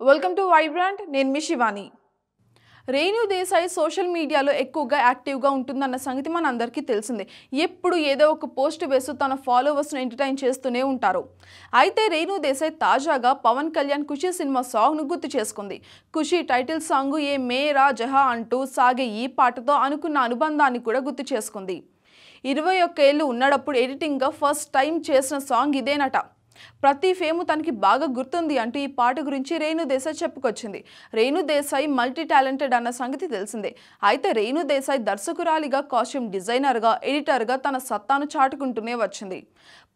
Welcome to Vibrant. నేను మీ Shivani. Renu Desai social మీడియాలో ఎక్కువగా యాక్టివ్గా ఉంటుందన్న సంగతి మనందరికీ తెలిసిందే. ఎప్పుడు ఏదో ఒక పోస్ట్ వేస్తూ తన ఫాలోవర్స్ను ఎంటర్టైన్ చేస్తూనే ఉంటారు. అయితే రేణు దేశాయ్ తాజాగా పవన్ కళ్యాణ్ ఖుషి సినిమా సాంగ్ను గుర్తు చేసుకుంది. ఖుషి టైటిల్ సాంగ్ ఏ మేరా జహా అంటూ సాగే ఈ పాటతో అనుకున్న అనుబంధాన్ని కూడా గుర్తు చేసుకుంది. 21 ఏళ్ళు ఉన్నప్పుడు ఎడిటింగ్గా ఫస్ట్ టైం చేసిన సాంగ్ ఇదేనట. ప్రతి ఫేము తనకి బాగా గుర్తుంది అంటూ ఈ పాట గురించి రేణు దేశాయ్ చెప్పుకొచ్చింది. రేణు దేశాయ్ మల్టీ టాలెంటెడ్ అన్న సంగతి తెలిసిందే. అయితే రేణు దేశాయ్ దర్శకురాలిగా, కాస్ట్యూమ్ డిజైనర్గా, ఎడిటర్గా తన సత్తాను చాటుకుంటూనే వచ్చింది.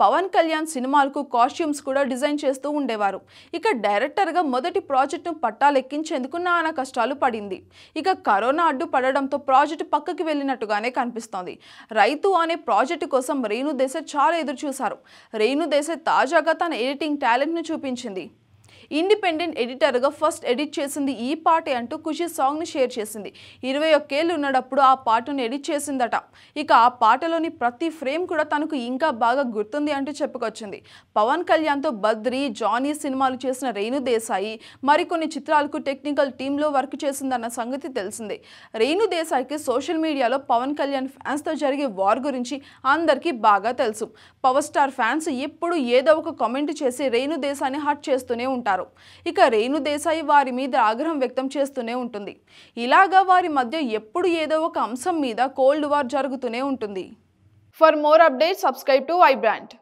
పవన్ కళ్యాణ్ సినిమాలకు కాస్ట్యూమ్స్ కూడా డిజైన్ చేస్తూ ఉండేవారు. ఇక డైరెక్టర్గా మొదటి ప్రాజెక్టును పట్టాలెక్కించేందుకు నానా కష్టాలు పడింది. ఇక కరోనా అడ్డు పడడంతో ప్రాజెక్టు పక్కకి వెళ్ళినట్టుగానే కనిపిస్తోంది. రైతు అనే ప్రాజెక్టు కోసం రేణు దేశాయ్ చాలా ఎదురు చూశారు. రేణు దేశాయ్ తాజాగా తన ఎడిటింగ్ టాలెంట్ను చూపించింది. ఇండిపెండెంట్ ఎడిటర్గా ఫస్ట్ ఎడిట్ చేసింది ఈ పాటే అంటూ ఖుషి సాంగ్ని షేర్ చేసింది. 21 ఏళ్ళు ఉన్నప్పుడు ఆ పాటను ఎడిట్ చేసిందట. ఇక ఆ పాటలోని ప్రతి ఫ్రేమ్ కూడా తనకు ఇంకా బాగా గుర్తుంది అంటూ చెప్పుకొచ్చింది. పవన్ కళ్యాణ్తో బద్రీ, జానీ సినిమాలు చేసిన రేణు దేశాయ్ మరికొన్ని చిత్రాలకు టెక్నికల్ టీంలో వర్క్ చేసిందన్న సంగతి తెలిసిందే. రేణు దేశాయ్కి సోషల్ మీడియాలో పవన్ కళ్యాణ్ ఫ్యాన్స్తో జరిగే వార్ గురించి అందరికీ బాగా తెలుసు. పవర్ స్టార్ ఫ్యాన్స్ ఎప్పుడు ఏదో ఒక కామెంట్ చేసి రేణు దేశాయ్ని హర్ట్ చేస్తూనే ఉంటారు. ఇక రేణు దేశాయ్ వారి మీద ఆగ్రహం వ్యక్తం చేస్తూనే ఉంటుంది. ఇలాగా వారి మధ్య ఎప్పుడు ఏదో ఒక అంశం మీద కోల్డ్ వార్ జరుగుతూనే ఉంటుంది. For more updates subscribe to Vibrant.